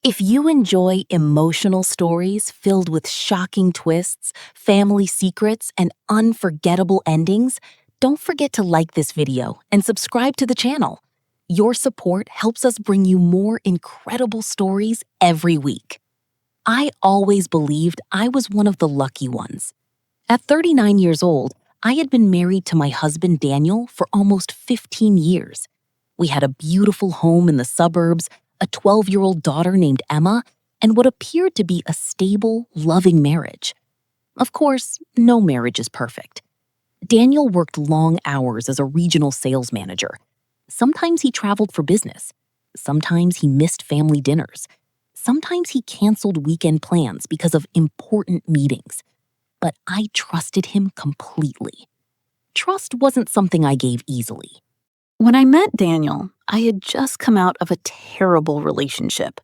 If you enjoy emotional stories filled with shocking twists, family secrets, and unforgettable endings, don't forget to like this video and subscribe to the channel. Your support helps us bring you more incredible stories every week. I always believed I was one of the lucky ones. At 39 years old, I had been married to my husband Daniel for almost 15 years. We had a beautiful home in the suburbs, a 12-year-old daughter named Emma, and what appeared to be a stable, loving marriage. Of course, no marriage is perfect. Daniel worked long hours as a regional sales manager. Sometimes he traveled for business. Sometimes he missed family dinners. Sometimes he canceled weekend plans because of important meetings. But I trusted him completely. Trust wasn't something I gave easily. When I met Daniel, I had just come out of a terrible relationship.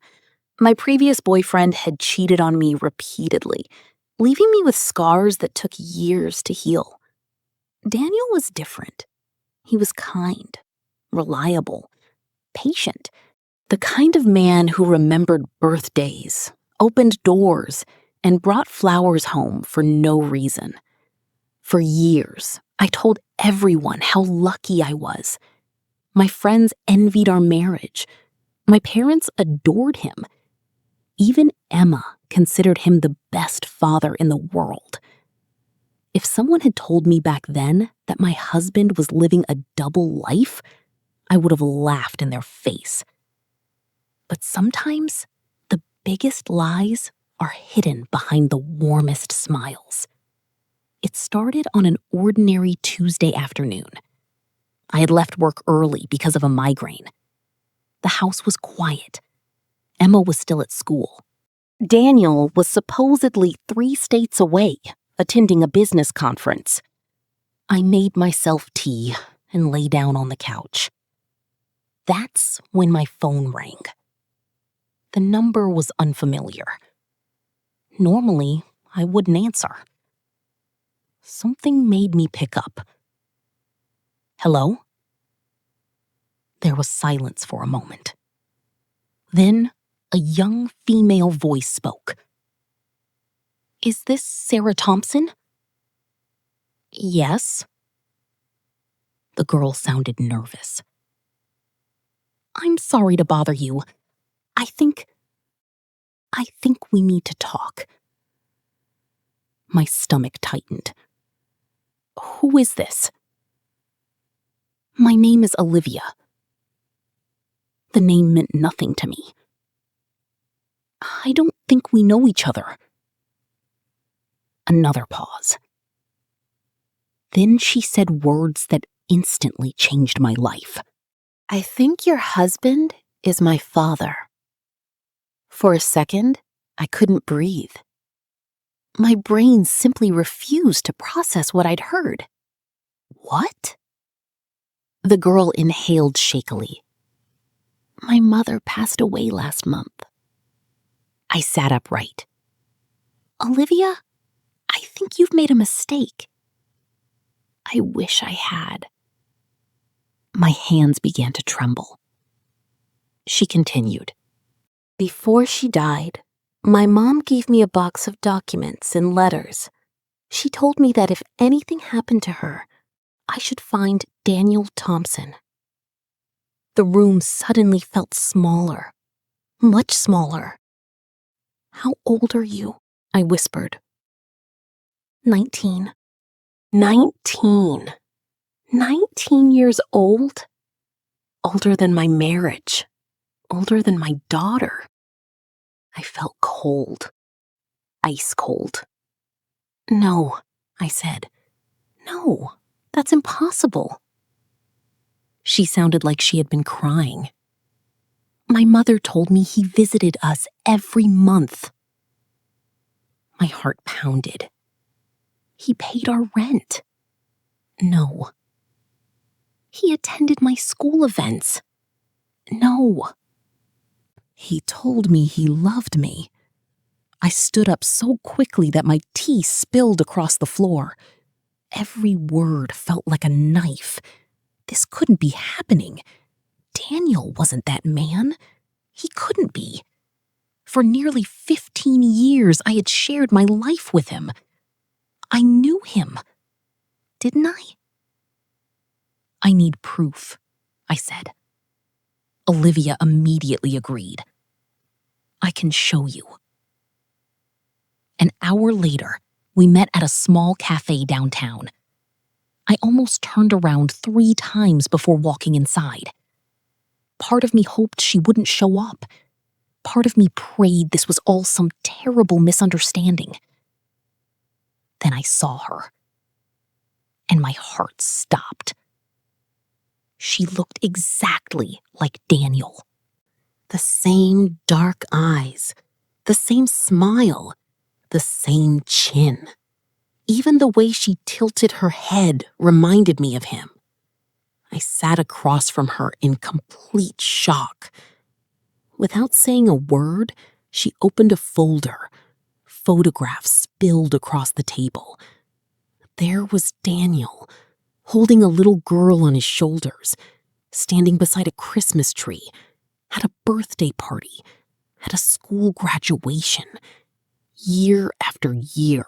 My previous boyfriend had cheated on me repeatedly, leaving me with scars that took years to heal. Daniel was different. He was kind, reliable, patient, the kind of man who remembered birthdays, opened doors, and brought flowers home for no reason. For years, I told everyone how lucky I was. My friends envied our marriage. My parents adored him. Even Emma considered him the best father in the world. If someone had told me back then that my husband was living a double life, I would have laughed in their face. But sometimes, the biggest lies are hidden behind the warmest smiles. It started on an ordinary Tuesday afternoon. I had left work early because of a migraine. The house was quiet. Emma was still at school. Daniel was supposedly 3 states away, attending a business conference. I made myself tea and lay down on the couch. That's when my phone rang. The number was unfamiliar. Normally, I wouldn't answer. Something made me pick up. Hello? There was silence for a moment. Then, a young female voice spoke. Is this Sarah Thompson? Yes. The girl sounded nervous. I'm sorry to bother you. I think we need to talk. My stomach tightened. Who is this? My name is Olivia. The name meant nothing to me. I don't think we know each other. Another pause. Then she said words that instantly changed my life. I think your husband is my father. For a second, I couldn't breathe. My brain simply refused to process what I'd heard. What? The girl inhaled shakily. My mother passed away last month. I sat upright. Olivia, I think you've made a mistake. I wish I had. My hands began to tremble. She continued. Before she died, my mom gave me a box of documents and letters. She told me that if anything happened to her, I should find Daniel Thompson. The room suddenly felt smaller, much smaller. How old are you? I whispered. 19. 19. 19 years old? Older than my marriage. Older than my daughter. I felt cold. Ice cold. No, I said. No, that's impossible. She sounded like she had been crying. My mother told me he visited us every month. My heart pounded. He paid our rent. No. He attended my school events. No. He told me he loved me. I stood up so quickly that my tea spilled across the floor. Every word felt like a knife. This couldn't be happening. Daniel wasn't that man. He couldn't be. For nearly 15 years, I had shared my life with him. I knew him, didn't I? I need proof, I said. Olivia immediately agreed. I can show you. An hour later, we met at a small cafe downtown. I almost turned around 3 times before walking inside. Part of me hoped she wouldn't show up. Part of me prayed this was all some terrible misunderstanding. Then I saw her, and my heart stopped. She looked exactly like Daniel. The same dark eyes, the same smile, the same chin. Even the way she tilted her head reminded me of him. I sat across from her in complete shock. Without saying a word, she opened a folder. Photographs spilled across the table. There was Daniel, holding a little girl on his shoulders, standing beside a Christmas tree, at a birthday party, at a school graduation. Year after year,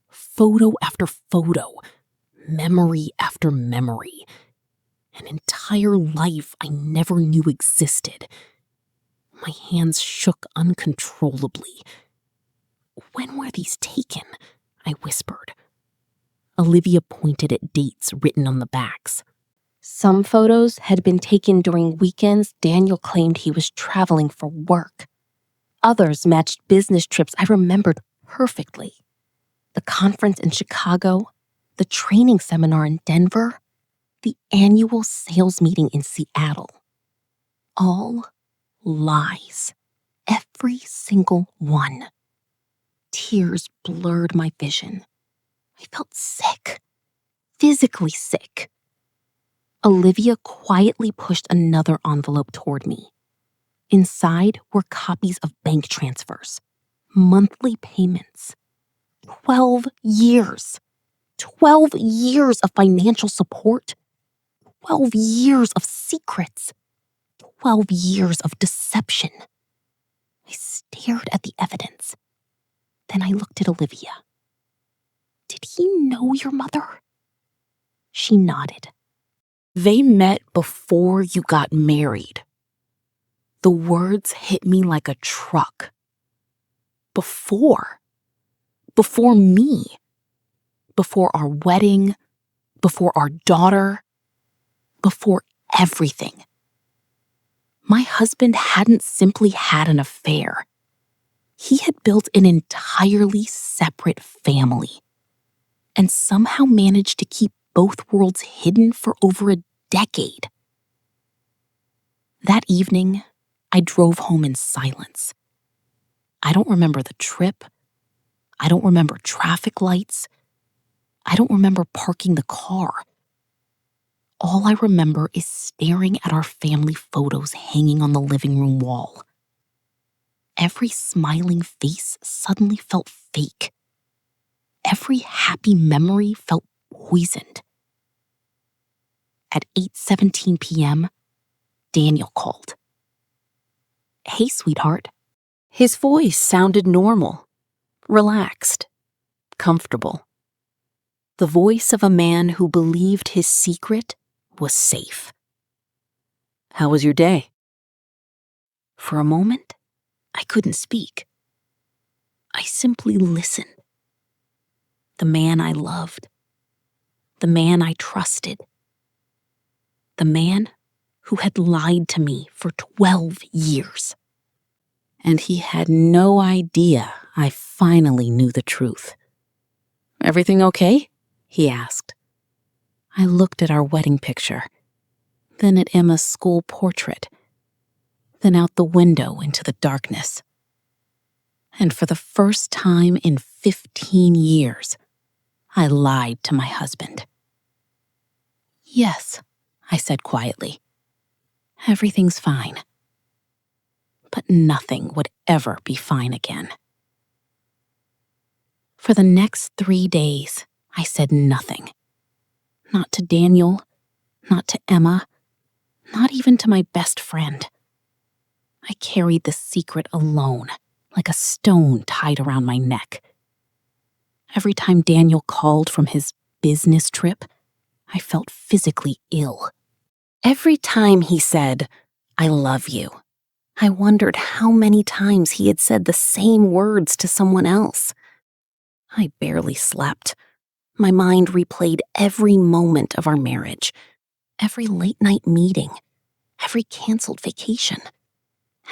photo after photo, memory after memory. An entire life I never knew existed. My hands shook uncontrollably. When were these taken? I whispered. Olivia pointed at dates written on the backs. Some photos had been taken during weekends Daniel claimed he was traveling for work. Others matched business trips I remembered perfectly. The conference in Chicago, the training seminar in Denver, the annual sales meeting in Seattle. All lies. Every single one. Tears blurred my vision. I felt sick. Physically sick. Olivia quietly pushed another envelope toward me. Inside were copies of bank transfers, monthly payments. 12 years. 12 years of financial support. 12 years of secrets. 12 years of deception. I stared at the evidence. Then I looked at Olivia. Did he know your mother? She nodded. They met before you got married. The words hit me like a truck. Before me. Before our wedding. Before our daughter. Before everything. My husband hadn't simply had an affair. He had built an entirely separate family and somehow managed to keep both worlds hidden for over a decade. That evening, I drove home in silence. I don't remember the trip. I don't remember traffic lights. I don't remember parking the car. All I remember is staring at our family photos hanging on the living room wall. Every smiling face suddenly felt fake. Every happy memory felt poisoned. At 8:17 p.m., Daniel called. Hey, sweetheart. His voice sounded normal, relaxed, comfortable. The voice of a man who believed his secret was safe. How was your day? For a moment, I couldn't speak. I simply listened. The man I loved. The man I trusted. The man who had lied to me for 12 years. And he had no idea I finally knew the truth. Everything okay? He asked. I looked at our wedding picture, then at Emma's school portrait, then out the window into the darkness. And for the first time in 15 years, I lied to my husband. Yes, I said quietly. Everything's fine. But nothing would ever be fine again. For the next 3 days, I said nothing. Not to Daniel, not to Emma, not even to my best friend. I carried the secret alone, like a stone tied around my neck. Every time Daniel called from his business trip, I felt physically ill. Every time he said, "I love you," I wondered how many times he had said the same words to someone else. I barely slept. My mind replayed every moment of our marriage, every late-night meeting, every canceled vacation,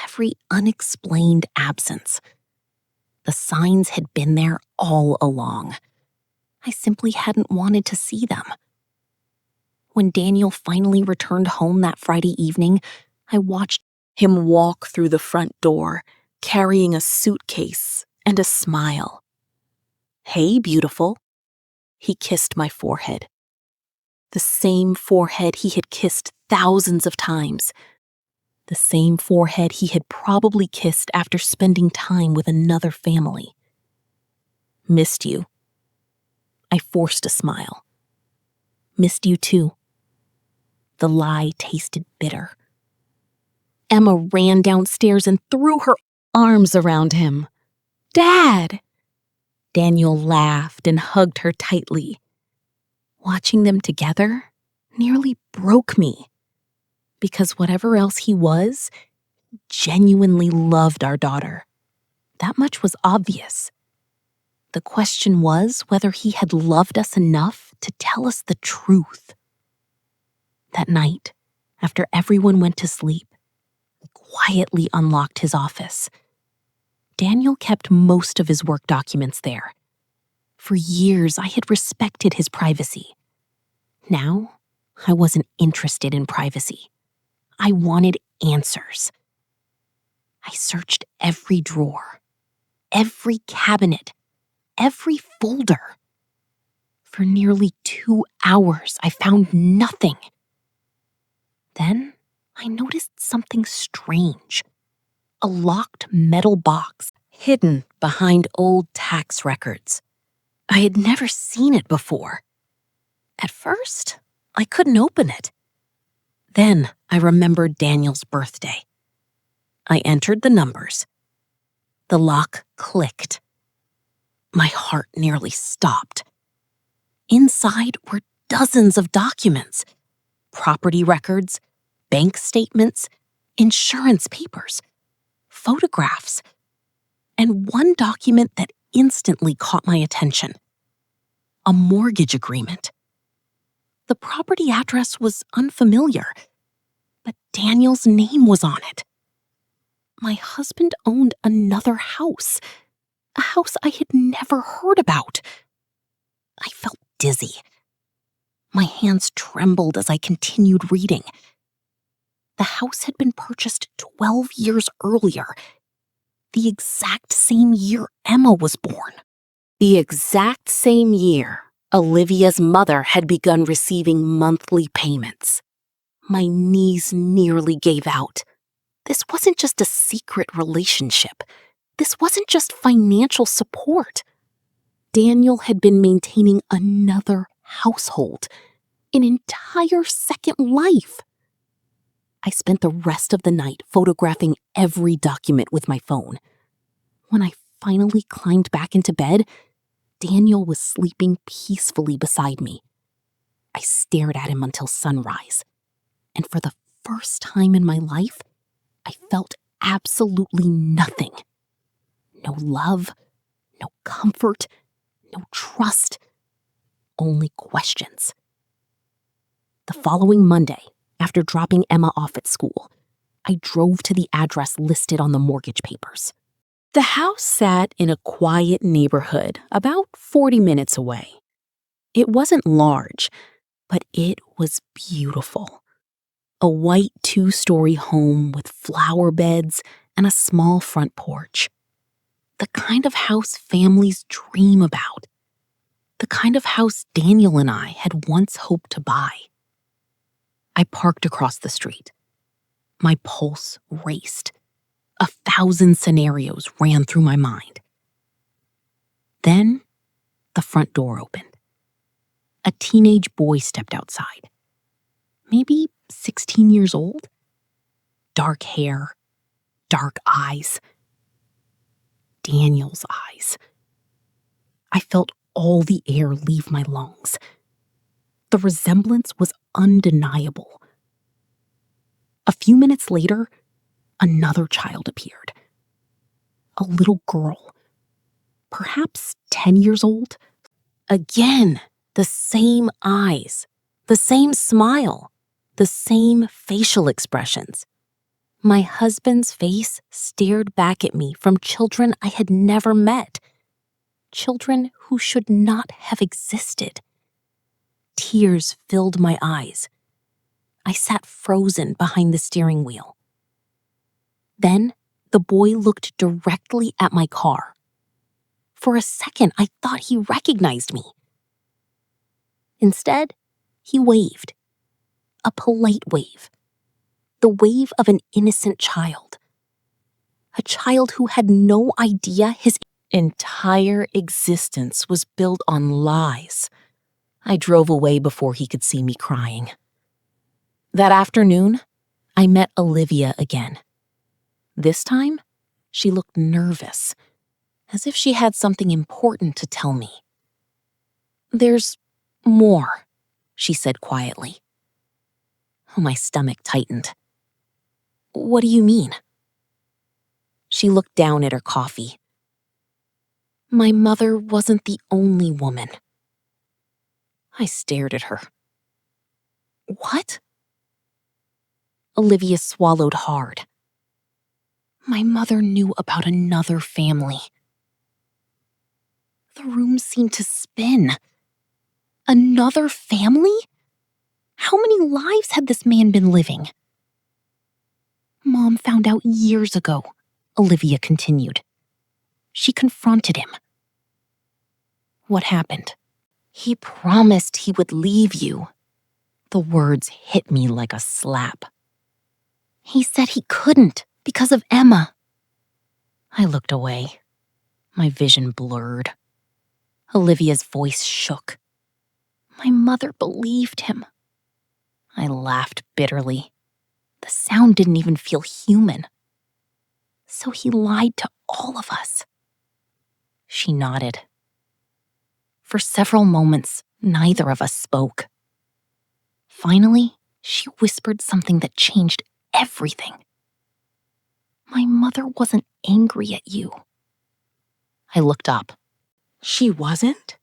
every unexplained absence. The signs had been there all along. I simply hadn't wanted to see them. When Daniel finally returned home that Friday evening, I watched him walk through the front door, carrying a suitcase and a smile. "Hey, beautiful." He kissed my forehead. The same forehead he had kissed thousands of times. The same forehead he had probably kissed after spending time with another family. "Missed you." I forced a smile. "Missed you too." The lie tasted bitter. Emma ran downstairs and threw her arms around him. "Dad!" Daniel laughed and hugged her tightly. Watching them together nearly broke me, because whatever else he was, genuinely loved our daughter. That much was obvious. The question was whether he had loved us enough to tell us the truth. That night, after everyone went to sleep, he quietly unlocked his office. Daniel kept most of his work documents there. For years, I had respected his privacy. Now, I wasn't interested in privacy. I wanted answers. I searched every drawer, every cabinet, every folder. For nearly 2 hours, I found nothing. Then I noticed something strange. A locked metal box hidden behind old tax records. I had never seen it before. At first, I couldn't open it. Then I remembered Daniel's birthday. I entered the numbers. The lock clicked. My heart nearly stopped. Inside were dozens of documents: property records, bank statements, insurance papers, photographs, and one document that instantly caught my attention: a mortgage agreement. The property address was unfamiliar, but Daniel's name was on it. My husband owned another house, a house I had never heard about. I felt dizzy. My hands trembled as I continued reading. The house had been purchased 12 years earlier, the exact same year Emma was born. The exact same year Olivia's mother had begun receiving monthly payments. My knees nearly gave out. This wasn't just a secret relationship. This wasn't just financial support. Daniel had been maintaining another household, an entire second life. I spent the rest of the night photographing every document with my phone. When I finally climbed back into bed, Daniel was sleeping peacefully beside me. I stared at him until sunrise, and for the first time in my life, I felt absolutely nothing. No love, no comfort, no trust, only questions. The following Monday, after dropping Emma off at school, I drove to the address listed on the mortgage papers. The house sat in a quiet neighborhood about 40 minutes away. It wasn't large, but it was beautiful. A white 2-story home with flower beds and a small front porch. The kind of house families dream about. The kind of house Daniel and I had once hoped to buy. I parked across the street. My pulse raced. 1,000 scenarios ran through my mind. Then, the front door opened. A teenage boy stepped outside. Maybe 16 years old. Dark hair, dark eyes. Daniel's eyes. I felt all the air leave my lungs. The resemblance was undeniable. A few minutes later, another child appeared. A little girl, perhaps 10 years old. Again, the same eyes, the same smile, the same facial expressions. My husband's face stared back at me from children I had never met, children who should not have existed. Tears filled my eyes. I sat frozen behind the steering wheel. Then, the boy looked directly at my car. For a second, I thought he recognized me. Instead, he waved. A polite wave. The wave of an innocent child. A child who had no idea his entire existence was built on lies. I drove away before he could see me crying. That afternoon, I met Olivia again. This time, she looked nervous, as if she had something important to tell me. "There's more," she said quietly. My stomach tightened. "What do you mean?" She looked down at her coffee. "My mother wasn't the only woman." I stared at her. "What?" Olivia swallowed hard. "My mother knew about another family." The room seemed to spin. Another family? How many lives had this man been living? "Mom found out years ago," Olivia continued. "She confronted him." "What happened?" "He promised he would leave you." The words hit me like a slap. "He said he couldn't because of Emma." I looked away. My vision blurred. Olivia's voice shook. "My mother believed him." I laughed bitterly. The sound didn't even feel human. "So he lied to all of us." She nodded. For several moments, neither of us spoke. Finally, she whispered something that changed everything. "My mother wasn't angry at you." I looked up. "She wasn't?"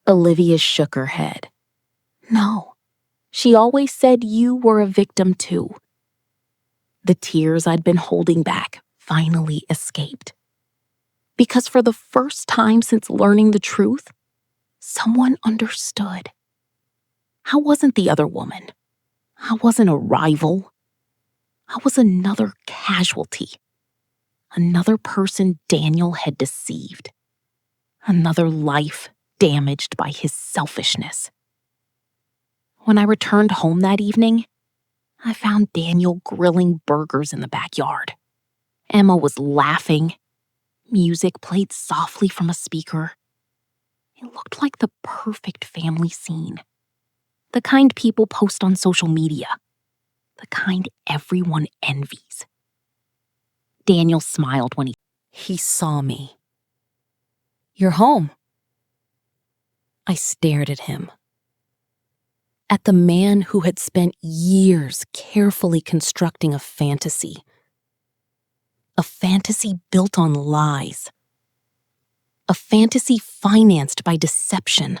Olivia shook her head. "No. She always said you were a victim too." The tears I'd been holding back finally escaped. Because for the first time since learning the truth, someone understood. I wasn't the other woman. I wasn't a rival. I was another casualty. Another person Daniel had deceived. Another life damaged by his selfishness. When I returned home that evening, I found Daniel grilling burgers in the backyard. Emma was laughing. Music played softly from a speaker. It looked like the perfect family scene. The kind people post on social media. The kind everyone envies. Daniel smiled when he saw me. "You're home." I stared at him. At the man who had spent years carefully constructing a fantasy. A fantasy built on lies. A fantasy financed by deception.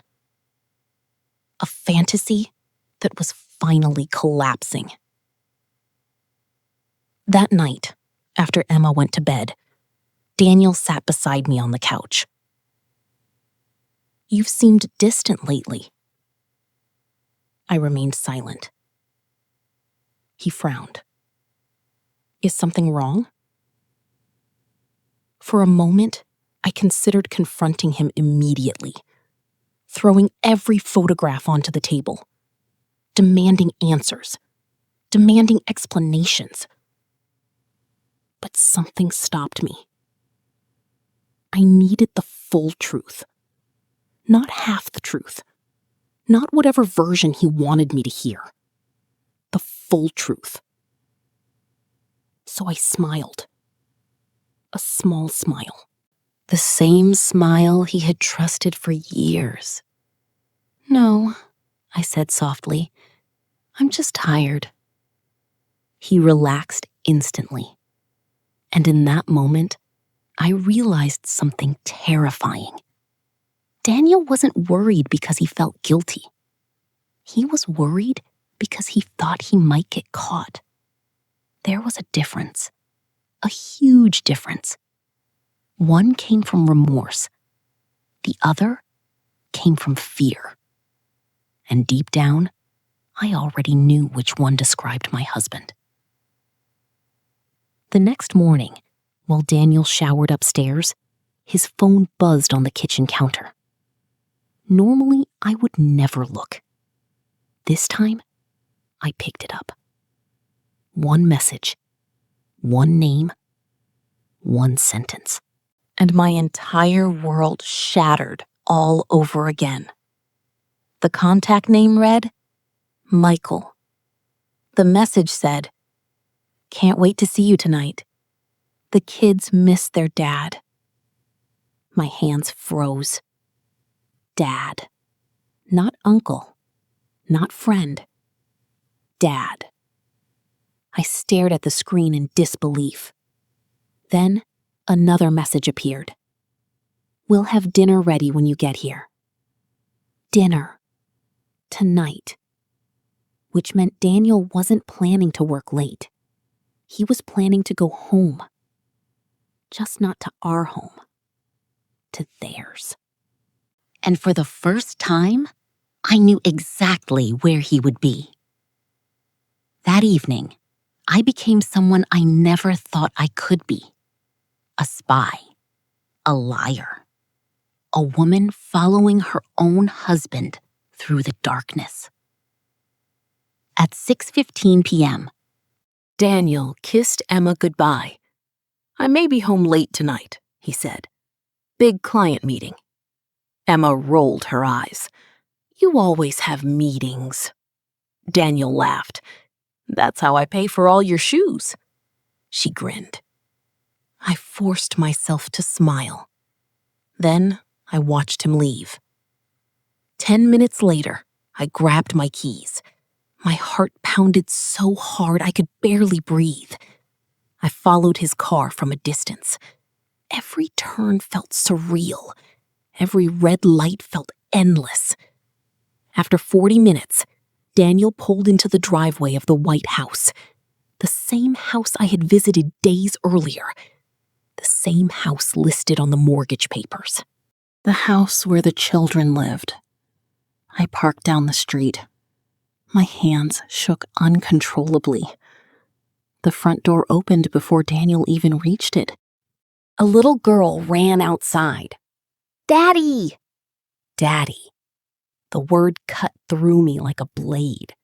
A fantasy that was finally collapsing. That night, after Emma went to bed, Daniel sat beside me on the couch. "You've seemed distant lately." I remained silent. He frowned. "Is something wrong?" For a moment, I considered confronting him immediately, throwing every photograph onto the table, demanding answers, demanding explanations. But something stopped me. I needed the full truth. Not half the truth. Not whatever version he wanted me to hear. The full truth. So I smiled. A small smile. The same smile he had trusted for years. "No," I said softly. "I'm just tired." He relaxed instantly. And in that moment, I realized something terrifying. Daniel wasn't worried because he felt guilty. He was worried because he thought he might get caught. There was a difference, a huge difference. One came from remorse. The other came from fear. And deep down, I already knew which one described my husband. The next morning, while Daniel showered upstairs, his phone buzzed on the kitchen counter. Normally, I would never look. This time, I picked it up. One message, one name, one sentence. And my entire world shattered all over again. The contact name read, Michael. The message said, "Can't wait to see you tonight. The kids miss their dad." My hands froze. Dad. Not uncle. Not friend. Dad. I stared at the screen in disbelief. Then, another message appeared. "We'll have dinner ready when you get here." Dinner. Tonight. Which meant Daniel wasn't planning to work late. He was planning to go home. Just not to our home. To theirs. And for the first time, I knew exactly where he would be. That evening, I became someone I never thought I could be. A spy. A liar. A woman following her own husband through the darkness. At 6:15 p.m., Daniel kissed Emma goodbye. "I may be home late tonight," he said. "Big client meeting." Emma rolled her eyes. "You always have meetings." Daniel laughed. "That's how I pay for all your shoes." She grinned. I forced myself to smile. Then I watched him leave. 10 minutes later, I grabbed my keys. My heart pounded so hard I could barely breathe. I followed his car from a distance. Every turn felt surreal. Every red light felt endless. After 40 minutes, Daniel pulled into the driveway of the White House. The same house I had visited days earlier. The same house listed on the mortgage papers. The house where the children lived. I parked down the street. My hands shook uncontrollably. The front door opened before Daniel even reached it. A little girl ran outside. "Daddy!" Daddy. The word cut through me like a blade.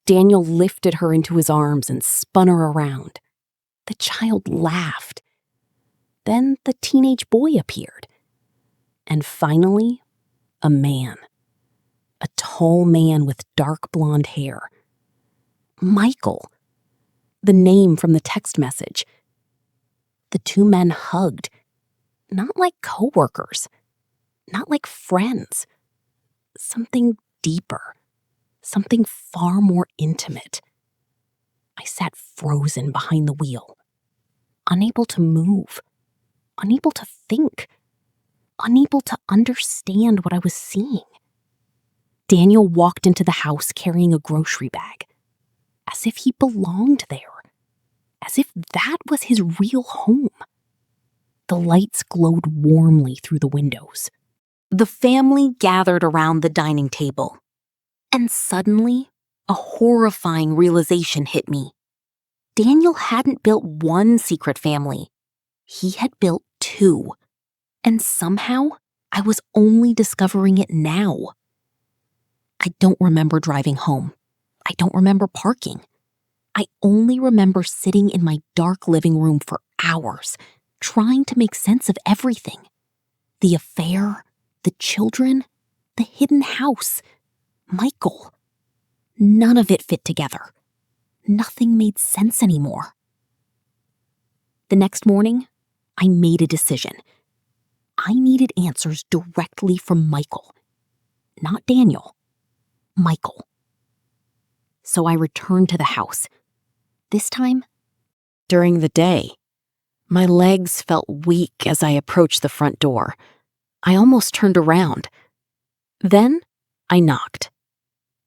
Daniel lifted her into his arms and spun her around. The child laughed. Then the teenage boy appeared. And finally, a man. A tall man with dark blonde hair. Michael. The name from the text message. The two men hugged. Not like coworkers. Not like friends. Something deeper. Something far more intimate. I sat frozen behind the wheel. Unable to move. Unable to think. Unable to understand what I was seeing. Daniel walked into the house carrying a grocery bag. As if he belonged there. As if that was his real home. The lights glowed warmly through the windows. The family gathered around the dining table. And suddenly, a horrifying realization hit me. Daniel hadn't built one secret family. He had built two. And somehow, I was only discovering it now. I don't remember driving home. I don't remember parking. I only remember sitting in my dark living room for hours, trying to make sense of everything. The affair, the children, the hidden house, Michael. None of it fit together. Nothing made sense anymore. The next morning, I made a decision. I needed answers directly from Michael. Not Daniel. Michael. So I returned to the house. This time, during the day. My legs felt weak as I approached the front door. I almost turned around. Then, I knocked.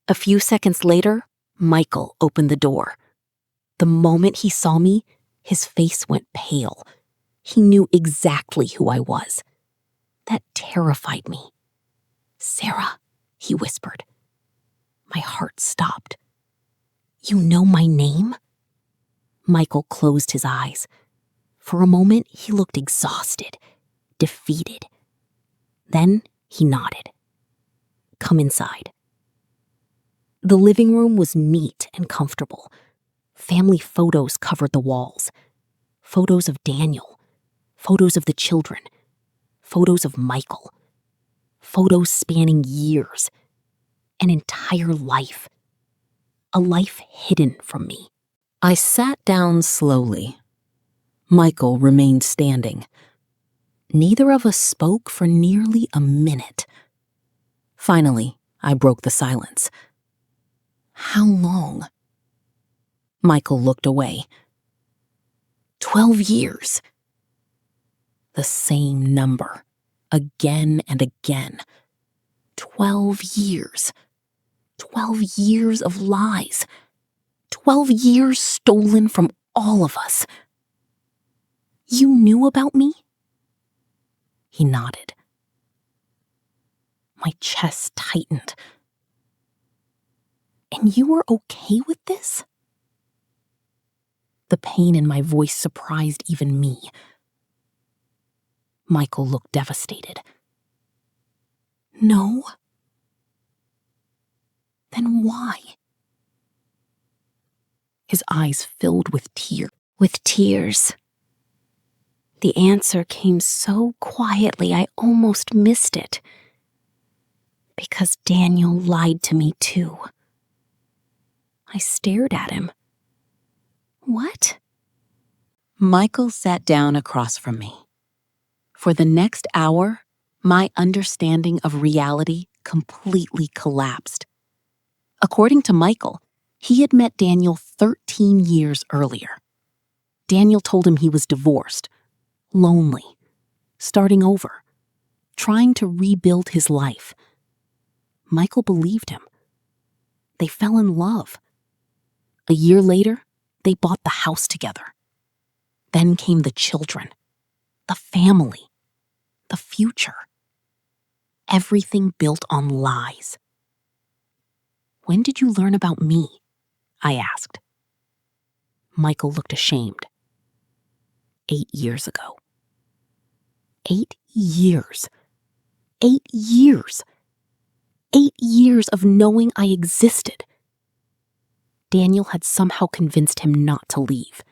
A few seconds later, Michael opened the door. The moment he saw me, his face went pale. He knew exactly who I was. That terrified me. "Sarah," he whispered. My heart stopped. "You know my name?" Michael closed his eyes. For a moment, he looked exhausted, defeated. Then he nodded. "Come inside." The living room was neat and comfortable. Family photos covered the walls. Photos of Daniel. Photos of the children. Photos of Michael. Photos spanning years. An entire life. A life hidden from me. I sat down slowly. Michael remained standing. Neither of us spoke for nearly a minute. Finally, I broke the silence. "How long?" Michael looked away. 12 years. The same number, again and again. 12 years. 12 years of lies. 12 years stolen from all of us. "You knew about me?" He nodded. My chest tightened. "And you were okay with this?" The pain in my voice surprised even me. Michael looked devastated. "No." "Then why?" His eyes filled with tears. The answer came so quietly I almost missed it. "Because Daniel lied to me too." I stared at him. "What?" Michael sat down across from me. For the next hour, my understanding of reality completely collapsed. According to Michael, he had met Daniel 13 years earlier. Daniel told him he was divorced, lonely, starting over, trying to rebuild his life. Michael believed him. They fell in love. A year later, they bought the house together. Then came the children, the family, the future. Everything built on lies. "When did you learn about me?" I asked. Michael looked ashamed. 8 years ago. 8 years. 8 years. 8 years of knowing I existed. Daniel had somehow convinced him not to leave.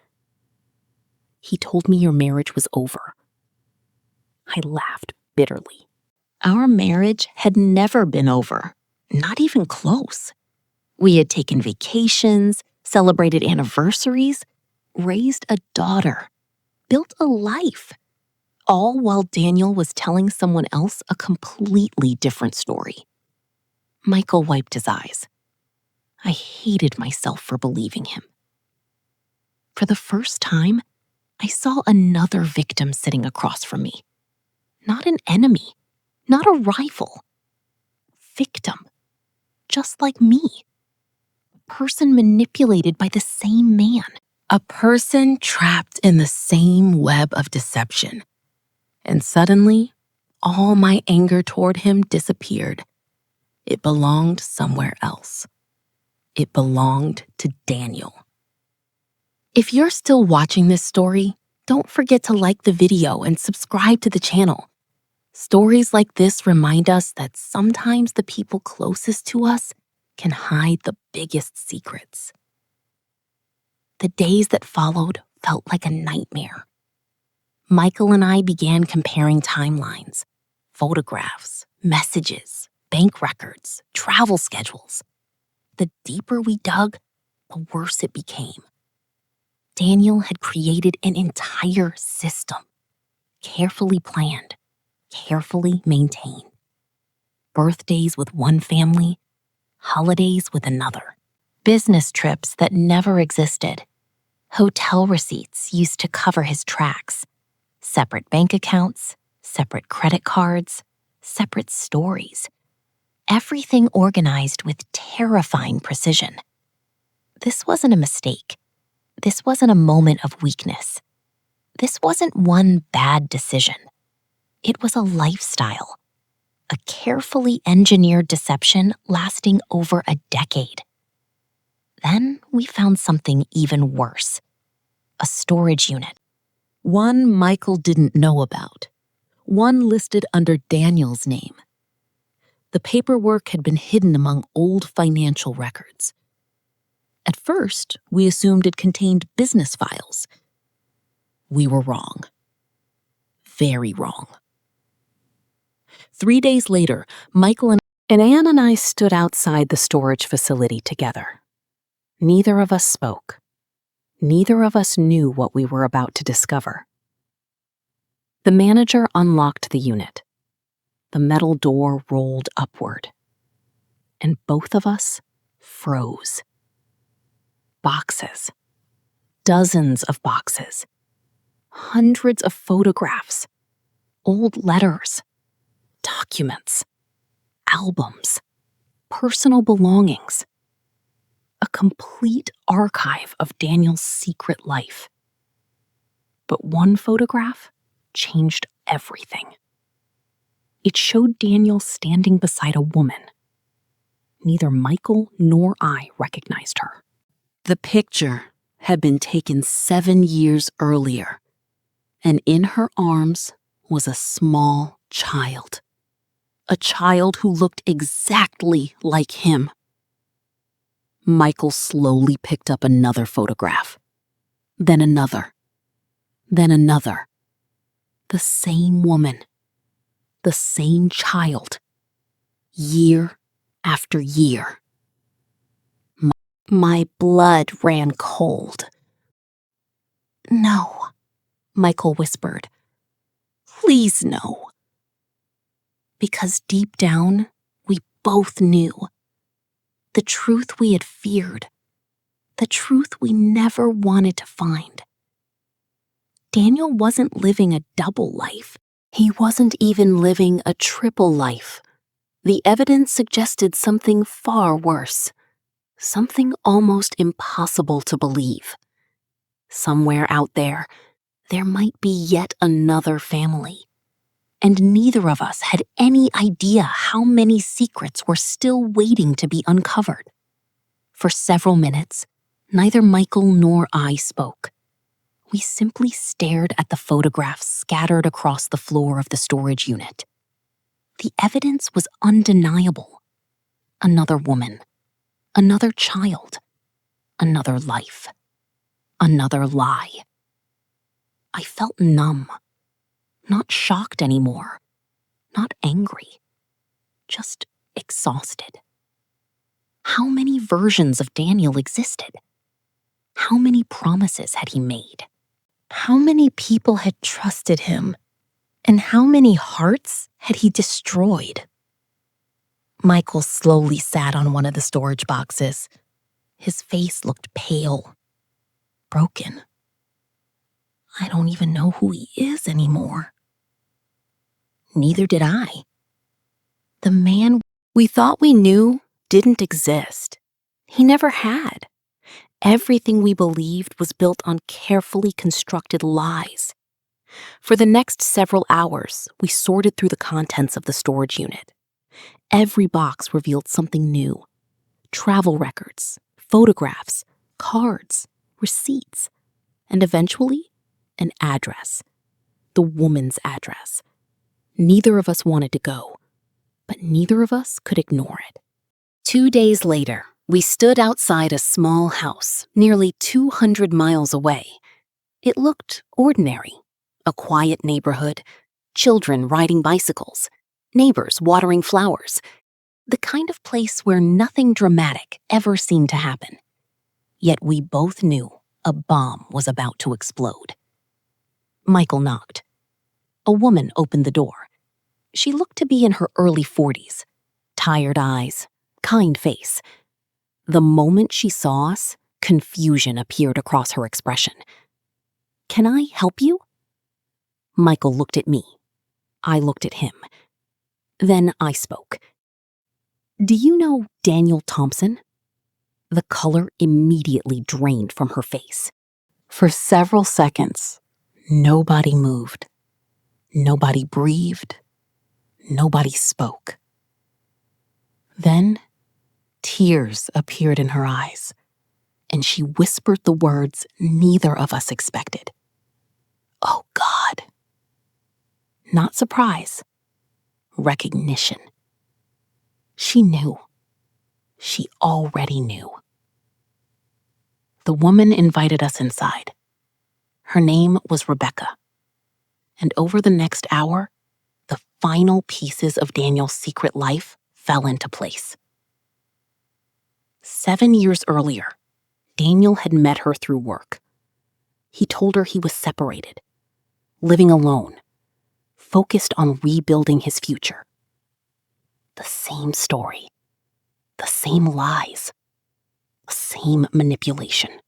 "He told me your marriage was over." I laughed bitterly. Our marriage had never been over, not even close. We had taken vacations, celebrated anniversaries, raised a daughter, built a life, all while Daniel was telling someone else a completely different story. Michael wiped his eyes. I hated myself for believing him. For the first time, I saw another victim sitting across from me. Not an enemy, not a rival. Victim, just like me. A person manipulated by the same man. A person trapped in the same web of deception. And suddenly, all my anger toward him disappeared. It belonged somewhere else. It belonged to Daniel. If you're still watching this story, don't forget to like the video and subscribe to the channel. Stories like this remind us that sometimes the people closest to us can hide the biggest secrets. The days that followed felt like a nightmare. Michael and I began comparing timelines, photographs, messages, bank records, travel schedules. The deeper we dug, the worse it became. Daniel had created an entire system, carefully planned, carefully maintain. Birthdays with one family, holidays with another. Business trips that never existed. Hotel receipts used to cover his tracks. Separate bank accounts, separate credit cards, separate stories. Everything organized with terrifying precision. This wasn't a mistake. This wasn't a moment of weakness. This wasn't one bad decision. It was a lifestyle. A carefully engineered deception lasting over a decade. Then we found something even worse. A storage unit. One Michael didn't know about. One listed under Daniel's name. The paperwork had been hidden among old financial records. At first, we assumed it contained business files. We were wrong. Very wrong. 3 days later, Michael and Anne and I stood outside the storage facility together. Neither of us spoke. Neither of us knew what we were about to discover. The manager unlocked the unit. The metal door rolled upward. And both of us froze. Boxes. Dozens of boxes. Hundreds of photographs. Old letters. Documents. Albums. Personal belongings. A complete archive of Daniel's secret life. But one photograph changed everything. It showed Daniel standing beside a woman. Neither Michael nor I recognized her. The picture had been taken 7 years earlier, and in her arms was a small child. A child who looked exactly like him. Michael slowly picked up another photograph. Then another. Then another. The same woman. The same child. Year after year. My blood ran cold. "No," Michael whispered. "Please no." Because deep down, we both knew. The truth we had feared. The truth we never wanted to find. Daniel wasn't living a double life. He wasn't even living a triple life. The evidence suggested something far worse. Something almost impossible to believe. Somewhere out there, there might be yet another family. And neither of us had any idea how many secrets were still waiting to be uncovered. For several minutes, neither Michael nor I spoke. We simply stared at the photographs scattered across the floor of the storage unit. The evidence was undeniable. Another woman. Another child. Another life. Another lie. I felt numb. Not shocked anymore. Not angry. Just exhausted. How many versions of Daniel existed? How many promises had he made? How many people had trusted him? And how many hearts had he destroyed? Michael slowly sat on one of the storage boxes. His face looked pale, broken. I don't even know who he is anymore. Neither did I. The man we thought we knew didn't exist. He never had. Everything we believed was built on carefully constructed lies. For the next several hours, we sorted through the contents of the storage unit. Every box revealed something new. Travel records, photographs, cards, receipts, and eventually, an address. The woman's address. Neither of us wanted to go, but neither of us could ignore it. 2 days later, we stood outside a small house, nearly 200 miles away. It looked ordinary. A quiet neighborhood, children riding bicycles, neighbors watering flowers. The kind of place where nothing dramatic ever seemed to happen. Yet we both knew a bomb was about to explode. Michael knocked. A woman opened the door. She looked to be in her early 40s, tired eyes, kind face. The moment she saw us, confusion appeared across her expression. "Can I help you?" Michael looked at me. I looked at him. Then I spoke. "Do you know Daniel Thompson?" The color immediately drained from her face. For several seconds, nobody moved. Nobody breathed. Nobody spoke. Then, tears appeared in her eyes, and she whispered the words neither of us expected. "Oh, God." Not surprise. Recognition. She knew. She already knew. The woman invited us inside. Her name was Rebecca. And over the next hour, the final pieces of Daniel's secret life fell into place. 7 years earlier, Daniel had met her through work. He told her he was separated, living alone, focused on rebuilding his future. The same story, the same lies, the same manipulation.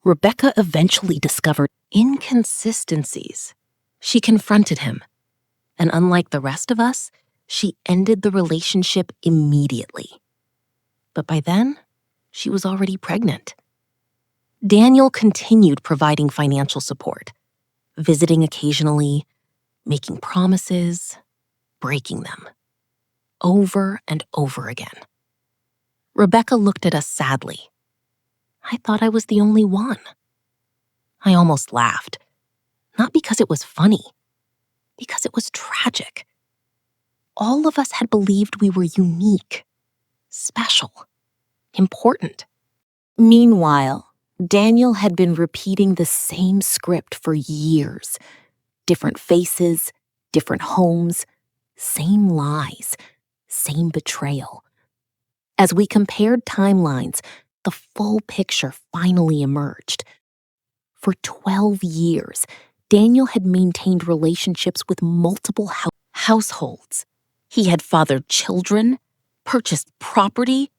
Rebecca eventually discovered inconsistencies. She confronted him, and unlike the rest of us, she ended the relationship immediately. But by then, she was already pregnant. Daniel continued providing financial support, visiting occasionally, making promises, breaking them, over and over again. Rebecca looked at us sadly. I thought I was the only one. I almost laughed, not because it was funny, because it was tragic. All of us had believed we were unique, special, important. Meanwhile, Daniel had been repeating the same script for years. Different faces, different homes, same lies, same betrayal. As we compared timelines, the full picture finally emerged. For 12 years, Daniel had maintained relationships with multiple households. He had fathered children, purchased property,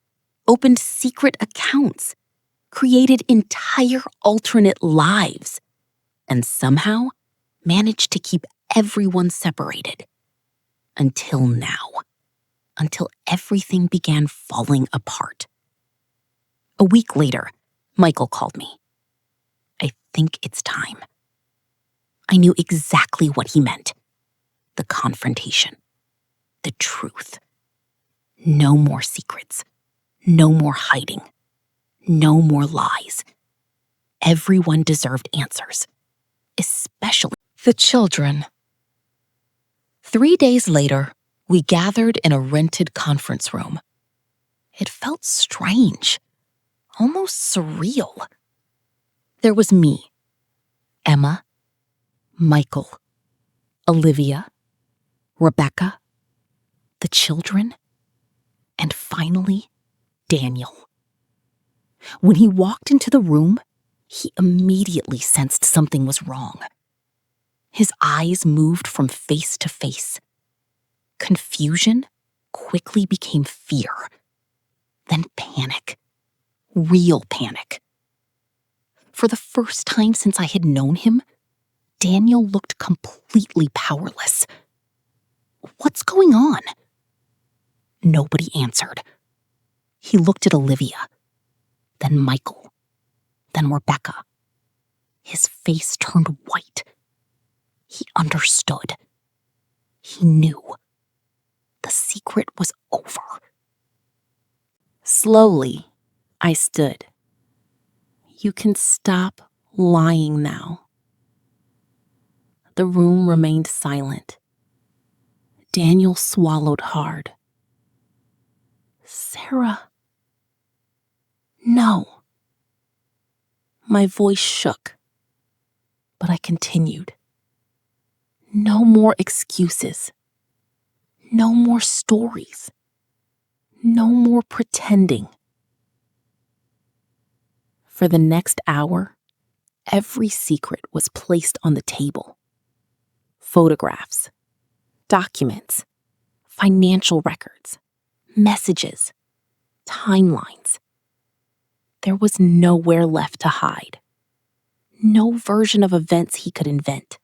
opened secret accounts, created entire alternate lives, and somehow managed to keep everyone separated. Until now. Until everything began falling apart. A week later, Michael called me. "I think it's time." I knew exactly what he meant. The confrontation. The truth. No more secrets. No more hiding. No more lies. Everyone deserved answers, especially the children. 3 days later, we gathered in a rented conference room. It felt strange, almost surreal. There was me, Emma, Michael, Olivia, Rebecca, the children, and finally, Daniel. When he walked into the room, he immediately sensed something was wrong. His eyes moved from face to face. Confusion quickly became fear, then panic, real panic. For the first time since I had known him, Daniel looked completely powerless. "What's going on?" Nobody answered. He looked at Olivia, then Michael, then Rebecca. His face turned white. He understood. He knew. The secret was over. Slowly, I stood. "You can stop lying now." The room remained silent. Daniel swallowed hard. "Sarah." "No." My voice shook, but I continued. "No more excuses. No more stories. No more pretending." For the next hour, every secret was placed on the table. Photographs, Documents, financial records, messages, timelines. There was nowhere left to hide. No version of events he could invent.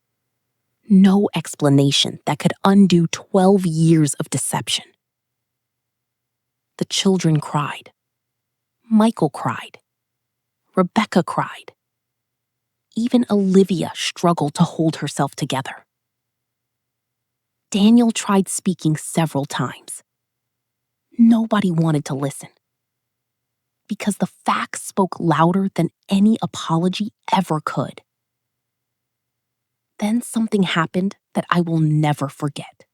No explanation that could undo 12 years of deception. The children cried. Michael cried. Rebecca cried. Even Olivia struggled to hold herself together. Daniel tried speaking several times. Nobody wanted to listen. Because the facts spoke louder than any apology ever could. Then something happened that I will never forget.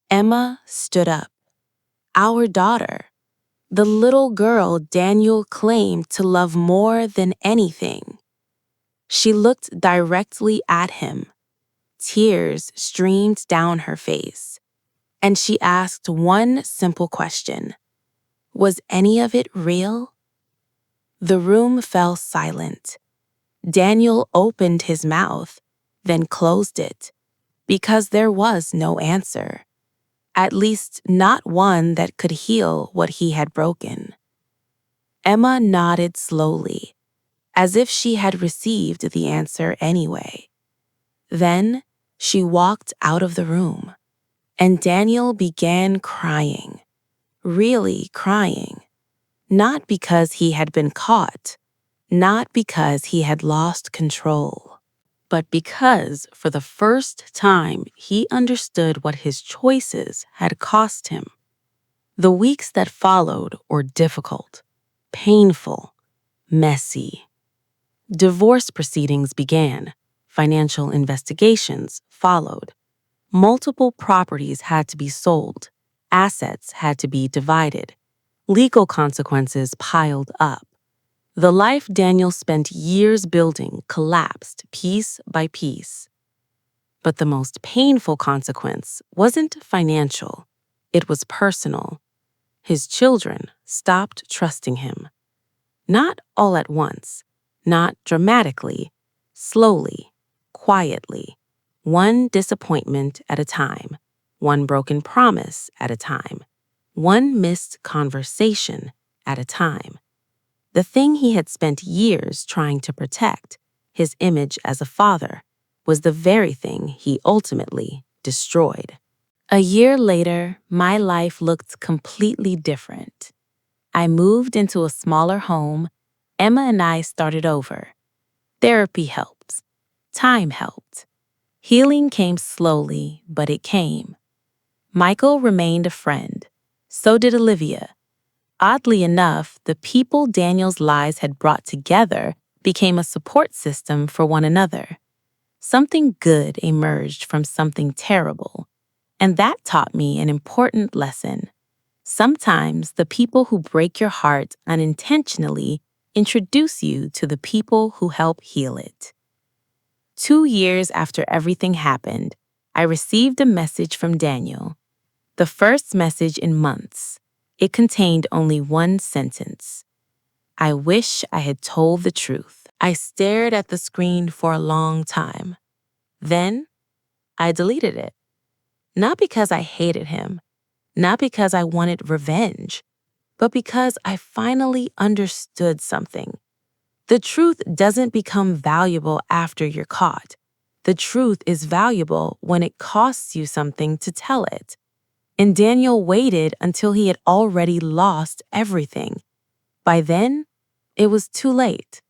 Emma stood up. Our daughter, the little girl Daniel claimed to love more than anything. She looked directly at him. Tears streamed down her face, and she asked one simple question. Was any of it real? The room fell silent. Daniel opened his mouth, then closed it, because there was no answer. At least not one that could heal what he had broken. Emma nodded slowly, as if she had received the answer anyway. Then she walked out of the room, and Daniel began crying, really crying, not because he had been caught, not because he had lost control, but because for the first time he understood what his choices had cost him. The weeks that followed were difficult, painful, messy. Divorce proceedings began. Financial investigations followed. Multiple properties had to be sold. Assets had to be divided. Legal consequences piled up. The life Daniel spent years building collapsed piece by piece. But the most painful consequence wasn't financial. It was personal. His children stopped trusting him. Not all at once, not dramatically, slowly, quietly, one disappointment at a time, one broken promise at a time, one missed conversation at a time. The thing he had spent years trying to protect, his image as a father, was the very thing he ultimately destroyed. A year later, my life looked completely different. I moved into a smaller home. Emma and I started over. Therapy helped. Time helped. Healing came slowly, but it came. Michael remained a friend. So did Olivia. Oddly enough, the people Daniel's lies had brought together became a support system for one another. Something good emerged from something terrible, and that taught me an important lesson. Sometimes the people who break your heart unintentionally introduce you to the people who help heal it. 2 years after everything happened, I received a message from Daniel. The first message in months. It contained only one sentence. I wish I had told the truth. I stared at the screen for a long time. Then, I deleted it. Not because I hated him, not because I wanted revenge, but because I finally understood something. The truth doesn't become valuable after you're caught. The truth is valuable when it costs you something to tell it. And Daniel waited until he had already lost everything. By then, it was too late.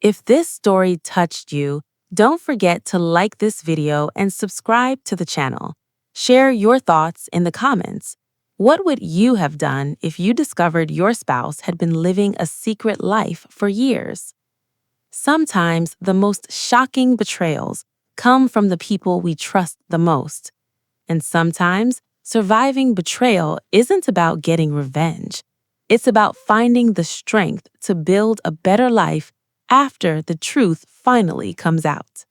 If this story touched you, don't forget to like this video and subscribe to the channel. Share your thoughts in the comments. What would you have done if you discovered your spouse had been living a secret life for years? Sometimes the most shocking betrayals come from the people we trust the most. And sometimes surviving betrayal isn't about getting revenge. It's about finding the strength to build a better life after the truth finally comes out.